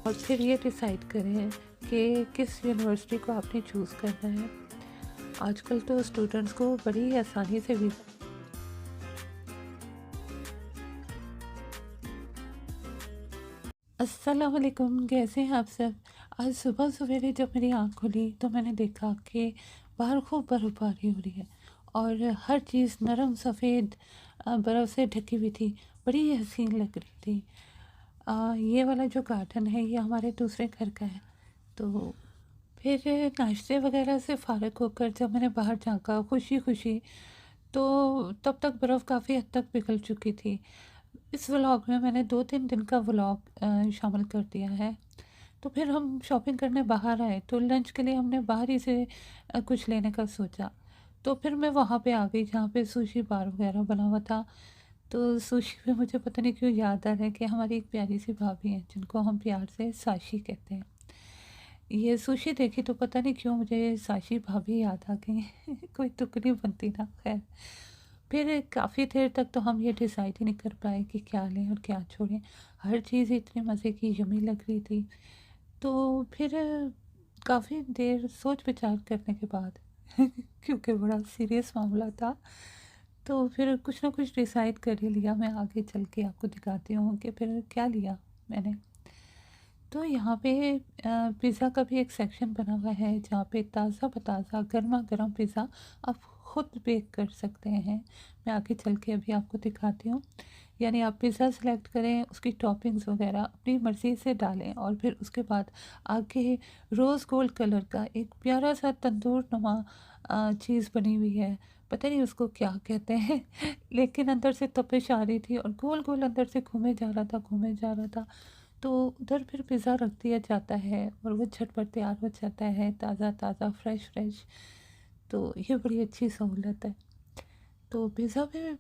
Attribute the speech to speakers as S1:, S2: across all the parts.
S1: और फिर ये डिसाइड करें कि किस यूनिवर्सिटी को आपने चूज़ करना है। आजकल तो स्टूडेंट्स को बड़ी आसानी से वीज़ा। अस्सलाम वालेकुम, कैसे हैं आप सब? आज सुबह सवेरे जब मेरी आँख खुली तो मैंने देखा कि बाहर खूब बर्फ़बारी हो रही है और हर चीज़ नरम सफ़ेद बर्फ़ से ढकी हुई थी। बड़ी हसीन लग रही थी। ये वाला जो गार्डन है ये हमारे दूसरे घर का है। तो फिर नाश्ते वगैरह से फ़ारिग होकर जब मैंने बाहर झाँका खुशी-खुशी, तो तब तक बर्फ़ काफ़ी हद तक पिघल चुकी थी। इस व्लॉग में मैंने 2-3 दिन का व्लॉग शामिल कर दिया है। तो फिर हम शॉपिंग करने बाहर आए, तो लंच के लिए हमने बाहर ही से कुछ लेने का सोचा। तो फिर मैं वहाँ पे आ गई जहाँ पे सुशी बार वगैरह बना हुआ था। तो सुशी में मुझे पता नहीं क्यों याद आ रहा है कि हमारी एक प्यारी-सी भाभी हैं, जिनको हम प्यार से साशी कहते हैं। ये सुशी देखी तो पता नहीं क्यों मुझे साशी भाभी याद आ गई। कोई तुक नहीं बनती ना, खैर। फिर काफ़ी देर तक तो हम ये डिसाइड ही नहीं कर पाए कि क्या लें और क्या छोड़ें। हर चीज़ इतनी मज़े की यम्मी लग रही थी। तो फिर काफ़ी देर सोच विचार करने के बाद क्योंकि बड़ा सीरियस मामला था, तो फिर कुछ ना कुछ डिसाइड कर ही लिया। मैं आगे चल के आपको दिखाती हूँ कि फिर क्या लिया मैंने। तो यहाँ पे पिज़्ज़ा का भी एक सेक्शन बना हुआ है जहाँ पे ताज़ा-ब-ताज़ा गरमा-गरम पिज़्ज़ा आप खुद बेक कर सकते हैं। मैं आगे चल के अभी आपको दिखाती हूँ। यानी आप पिज़्ज़ा सेलेक्ट करें, उसकी टॉपिंग्स वग़ैरह अपनी मर्ज़ी से डालें और फिर उसके बाद आगे रोज़ गोल्ड कलर का एक प्यारा-सा तंदूर नुमा चीज़ बनी हुई है। पता नहीं उसको क्या कहते हैं लेकिन अंदर से तपिश आ रही थी और गोल-गोल अंदर से घूमे जा रहा था, घूमे जा रहा था। तो उधर फिर पिज़्ज़ा रख दिया जाता है और वो झटपट तैयार हो जाता है, ताज़ा-ताज़ा, फ्रेश-फ्रेश। तो ये बड़ी अच्छी सहूलत है। तो पिज़्ज़ा भी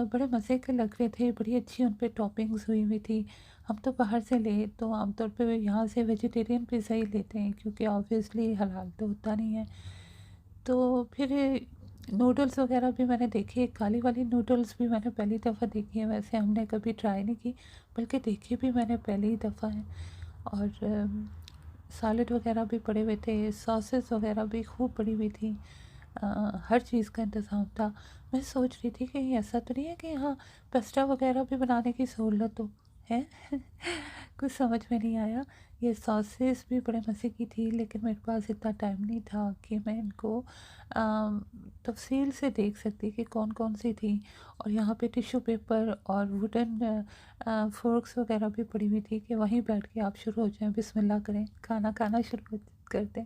S1: बड़े मज़े के लग रहे थे, बड़ी अच्छी उन पे टॉपिंग्स हुई हुई थी। हम तो बाहर से ले तो आमतौर पे यहाँ से वेजिटेरियन पिज़्ज़ा ही लेते हैं क्योंकि ऑब्वियसली हलाल तो होता नहीं है। तो फिर नूडल्स वग़ैरह भी मैंने देखे, काली वाली नूडल्स भी मैंने पहली दफ़ा देखी है। वैसे हमने कभी ट्राई नहीं की, बल्कि देखी भी मैंने पहली ही दफ़ा है। और सैलेड वग़ैरह भी पड़े हुए थे, सॉसेस वग़ैरह भी खूब पड़ी हुई थी। हर चीज़ का इंतज़ाम था। मैं सोच रही थी कि ऐसा तो नहीं है कि यहाँ पास्ता वग़ैरह भी बनाने की सहूलत हो, है? कुछ समझ में नहीं आया। ये सॉसेस भी बड़े मज़े की थी, लेकिन मेरे पास इतना टाइम नहीं था कि मैं इनको तफ़सील से देख सकती कि कौन-कौन सी थी। और यहाँ पे टिश्यू पेपर और वुडन फ़ोर्क्स वग़ैरह भी पड़ी हुई थी कि वहीं बैठ के आप शुरू हो जाएँ, बिस्मिल्लाह करें, खाना खाना शुरू कर दें।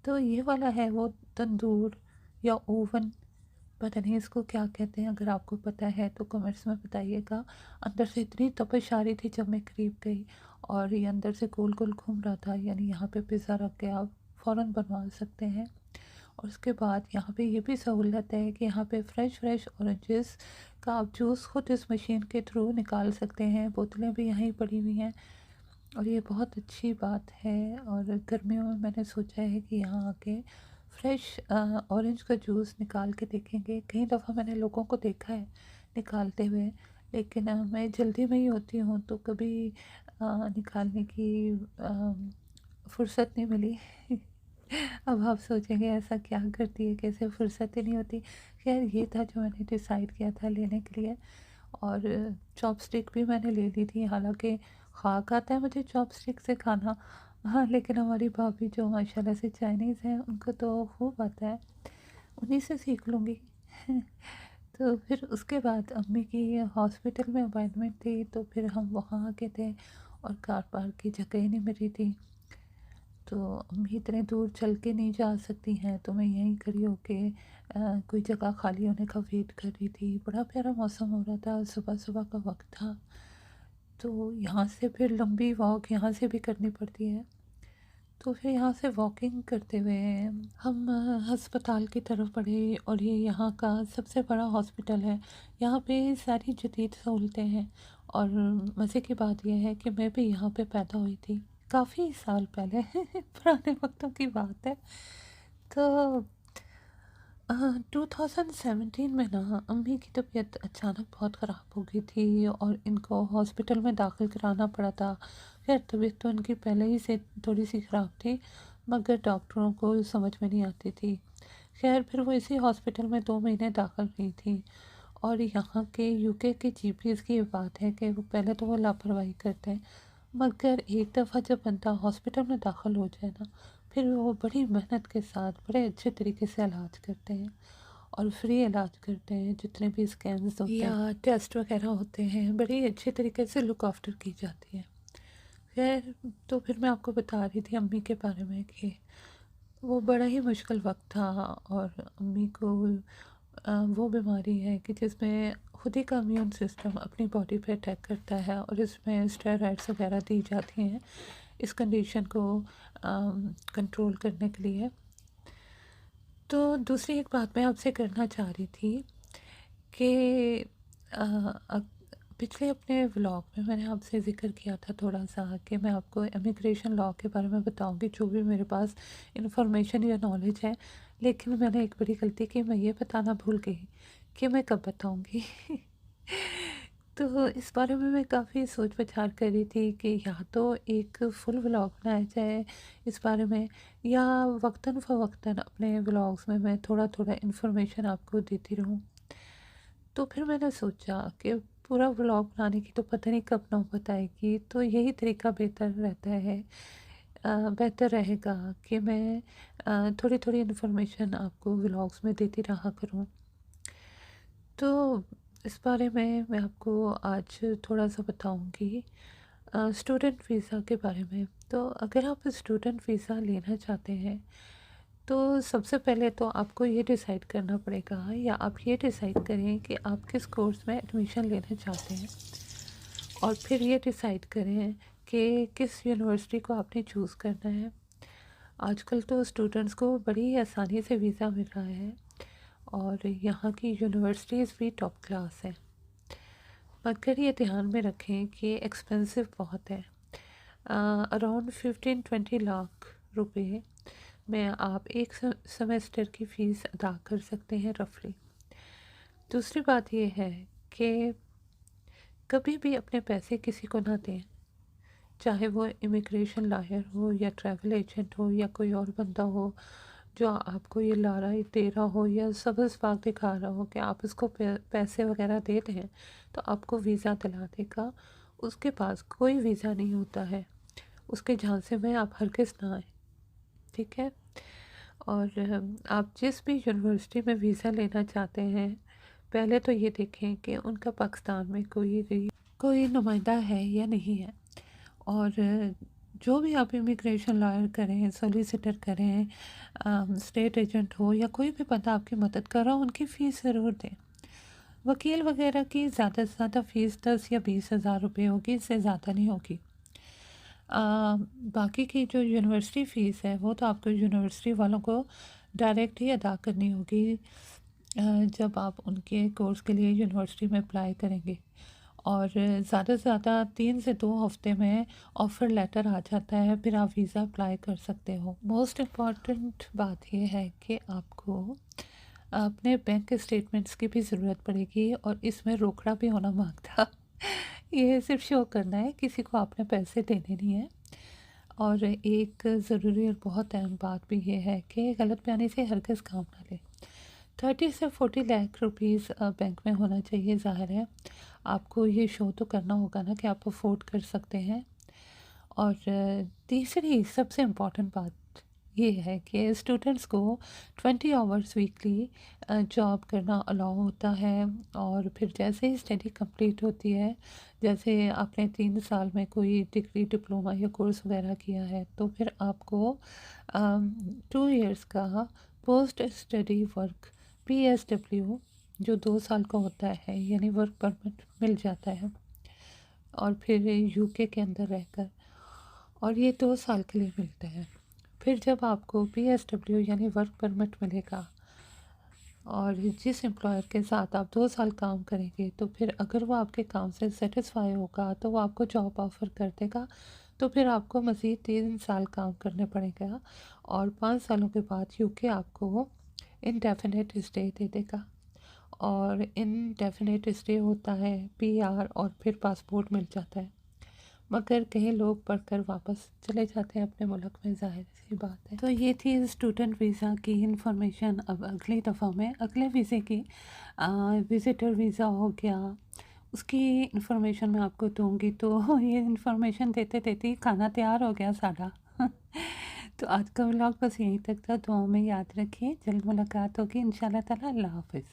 S1: तो ये वाला है वो तंदूर या ओवन, पता नहीं इसको क्या कहते हैं। अगर आपको पता है तो कमेंट्स में बताइएगा। अंदर से इतनी तपिश आ रही थी जब मैं करीब गई और ये अंदर से गोल-गोल घूम रहा था। यानी यहाँ पे पिज़्ज़ा रख के आप फ़ौरन बनवा सकते हैं। और उसके बाद यहाँ पे ये भी सहूलत है कि यहाँ पे फ़्रेश ऑरेंजेस का आप जूस खुद इस मशीन के थ्रू निकाल सकते हैं। बोतलें भी यहीं पड़ी हुई हैं और ये बहुत अच्छी बात है। और गर्मियों में मैंने सोचा है कि यहाँ आके फ्रेश ऑरेंज का जूस निकाल के देखेंगे। कई दफ़ा मैंने लोगों को देखा है निकालते हुए, लेकिन मैं जल्दी में ही होती हूँ तो कभी निकालने की फुर्सत नहीं मिली। अब आप सोचेंगे ऐसा क्या करती है, कैसे फुर्सत ही नहीं होती। खैर ये था जो मैंने डिसाइड किया था लेने के लिए। और चॉपस्टिक भी मैंने ले ली थी, हालाँकि ख़ाक आता है मुझे चॉपस्टिक से खाना। हाँ, लेकिन हमारी भाभी जो माशाल्लाह से चाइनीज़ हैं, उनको तो खूब आता है, उन्हीं से सीख लूँगी। तो फिर उसके बाद अम्मी की हॉस्पिटल में अपॉइंटमेंट थी, तो फिर हम वहाँ आ गए थे और कार पार्क की जगह ही नहीं मिल रही थी। तो अम्मी इतने दूर चल के नहीं जा सकती हैं, तो मैं यहीं खड़ी होके कोई जगह खाली होने का वेट कर रही थी। बड़ा प्यारा मौसम हो रहा था, सुबह-सुबह का वक़्त था। तो यहाँ से फिर लंबी वॉक यहाँ से भी करनी पड़ती है। तो फिर यहाँ से वॉकिंग करते हुए हम अस्पताल की तरफ बढ़े और ये यहाँ का सबसे बड़ा हॉस्पिटल है। यहाँ पे सारी जदीद सहूलतें हैं और मज़े की बात ये है कि मैं भी यहाँ पे पैदा हुई थी, काफ़ी साल पहले पुराने वक़्तों की बात है। तो 2017 में ना अम्मी की तबीयत अचानक बहुत ख़राब हो गई थी और इनको हॉस्पिटल में दाखिल कराना पड़ा था। खैर तबीयत तो इनकी पहले ही से थोड़ी सी ख़राब थी, मगर डॉक्टरों को समझ में नहीं आती थी। खैर फिर वो इसी हॉस्पिटल में 2 महीने दाखिल रही थी। और यहाँ के यूके के जीपीज़ की ये बात है कि वो पहले तो वो लापरवाही करते हैं, मगर एक दफ़ा जब बंदा हॉस्पिटल में दाखिल हो जाए ना, फिर वो बड़ी मेहनत के साथ बड़े अच्छे तरीके से इलाज करते हैं और फ्री इलाज करते हैं। जितने भी स्कैन्स होते हैं या टेस्ट वगैरह होते हैं, बड़ी अच्छे तरीके से लुक आफ्टर की जाती है। खैर तो फिर मैं आपको बता रही थी अम्मी के बारे में कि वो बड़ा ही मुश्किल वक्त था। और अम्मी को वो बीमारी है कि जिसमें खुद ही का इम्यून सिस्टम अपनी बॉडी पे अटैक करता है और इसमें स्टेरॉइड्स वगैरह दी जाती हैं इस कंडीशन को कंट्रोल करने के लिए। तो दूसरी एक बात मैं आपसे करना चाह रही थी कि अ, अ- पिछले अपने व्लॉग में मैंने आपसे ज़िक्र किया था थोड़ा सा कि मैं आपको इमिग्रेशन लॉ के बारे में बताऊंगी, जो भी मेरे पास इंफॉर्मेशन या नॉलेज है। लेकिन मैंने एक बड़ी गलती की, मैं ये बताना भूल गई कि मैं कब बताऊंगी। तो इस बारे में मैं काफ़ी सोच विचार कर रही थी कि या तो एक फुल व्लॉग बनाया जाए इस बारे में, या वक्तन फ़वक्तन अपने व्लॉग्स में मैं थोड़ा थोड़ा इन्फॉर्मेशन आपको देती रहूं। तो फिर मैंने सोचा कि पूरा व्लॉग बनाने की तो पता नहीं कब नौबत आएगी, तो यही तरीका बेहतर रहता है। बेहतर रहेगा कि मैं थोड़ी थोड़ी इन्फॉर्मेशन आपको व्लॉग्स में देती रहा करूं। तो इस बारे में मैं आपको आज थोड़ा सा बताऊंगी स्टूडेंट वीज़ा के बारे में। तो अगर आप स्टूडेंट वीज़ा लेना चाहते हैं तो सबसे पहले तो आपको ये डिसाइड करना पड़ेगा, या आप ये डिसाइड करें कि आप किस कोर्स में एडमिशन लेना चाहते हैं, और फिर ये डिसाइड करें कि किस यूनिवर्सिटी को आपने चूज़ करना है। आजकल तो स्टूडेंट्स को बड़ी आसानी से वीज़ा मिल रहा है और यहाँ की यूनिवर्सिटीज़ भी टॉप क्लास है। मगर ये ध्यान में रखें कि एक्सपेंसिव बहुत है। अराउंड 15-20 लाख रुपए में आप एक सेमेस्टर की फ़ीस अदा कर सकते हैं रफली। दूसरी बात यह है कि कभी भी अपने पैसे किसी को ना दें, चाहे वो इमिग्रेशन लॉयर हो या ट्रैवल एजेंट हो या कोई और बंदा हो जो आपको ये लारा दे रहा हो या सबस पाक दिखा रहा हो कि आप इसको पैसे वगैरह दे दें तो आपको वीज़ा दिला देगा। उसके पास कोई वीज़ा नहीं होता है, उसके झांसे में आप हरगिज़ ना आए, ठीक है। और आप जिस भी यूनिवर्सिटी में वीज़ा लेना चाहते हैं, पहले तो ये देखें कि उनका पाकिस्तान में कोई नुमाइंदा है या नहीं है। और जो भी आप इमिग्रेशन लॉयर करें, सॉलिसिटर करें, स्टेट एजेंट हो या कोई भी बंदा आपकी मदद कर रहा हो, उनकी फ़ीस ज़रूर दें। वकील वगैरह की ज़्यादा से ज़्यादा फ़ीस 10 या 20 हज़ार रुपये होगी, इससे ज़्यादा नहीं होगी। बाकी की जो यूनिवर्सिटी फ़ीस है वो तो आपको यूनिवर्सिटी वालों को डायरेक्ट ही अदा करनी होगी जब आप उनके कोर्स के लिए यूनिवर्सिटी में अप्लाई करेंगे। और ज़्यादा से ज़्यादा 3 से 2 हफ्ते में ऑफ़र लेटर आ जाता है, फिर आप वीज़ा अप्लाई कर सकते हो। मोस्ट इम्पॉर्टेंट बात यह है कि आपको अपने बैंक स्टेटमेंट्स की भी ज़रूरत पड़ेगी, और इसमें रोकड़ा भी होना मांगता। ये सिर्फ शो करना है, किसी को आपने पैसे देने नहीं है। और एक ज़रूरी और बहुत अहम बात भी ये है कि गलत बयानी से हरगिज़ काम ना लें। 30 से 40 लाख रुपीज़ बैंक में होना चाहिए। ज़ाहिर है आपको ये शो तो करना होगा ना कि आप अफोर्ड कर सकते हैं। और तीसरी सबसे इम्पॉर्टेंट बात ये है कि स्टूडेंट्स को 20 आवर्स वीकली जॉब करना अलाउ होता है। और फिर जैसे ही स्टडी कंप्लीट होती है, जैसे आपने 3 साल में कोई डिग्री डिप्लोमा या कोर्स वगैरह किया है, तो फिर आपको 2 इयर्स का पोस्ट स्टडी वर्क PSW जो 2 साल का होता है, यानी वर्क परमिट मिल जाता है, और फिर यूके के अंदर रहकर, और ये 2 साल के लिए मिलता है। फिर जब आपको PSW यानी वर्क परमिट मिलेगा और जिस एम्प्लॉयर के साथ आप 2 साल काम करेंगे, तो फिर अगर वो आपके काम से सेटिस्फाई होगा तो वो आपको जॉब ऑफ़र कर देगा। तो फिर आपको मज़ीद 3 साल काम करने पड़ेगा, और 5 सालों के बाद यूके आपको इनडेफिनेट स्टे दे देगा। और इनडेफिनेट स्टे होता है, पीआर और फिर पासपोर्ट मिल जाता है। मगर कई लोग पढ़कर वापस चले जाते हैं अपने मुल्क में, ज़ाहिर सी बात है। तो ये थी स्टूडेंट वीज़ा की इन्फॉर्मेशन। अब अगली दफ़ा मैं अगले वीज़े की विज़िटर वीज़ा हो गया, उसकी इन्फॉर्मेशन मैं आपको दूंगी। तो ये इन्फॉर्मेशन देते देते ही खाना तैयार हो गया सारा। तो आज का व्लॉग बस यहीं तक था। दुआओं में याद रखिए, जल्द मुलाकात होगी इंशाल्लाह ताला। अल्लाह हाफ़िज़।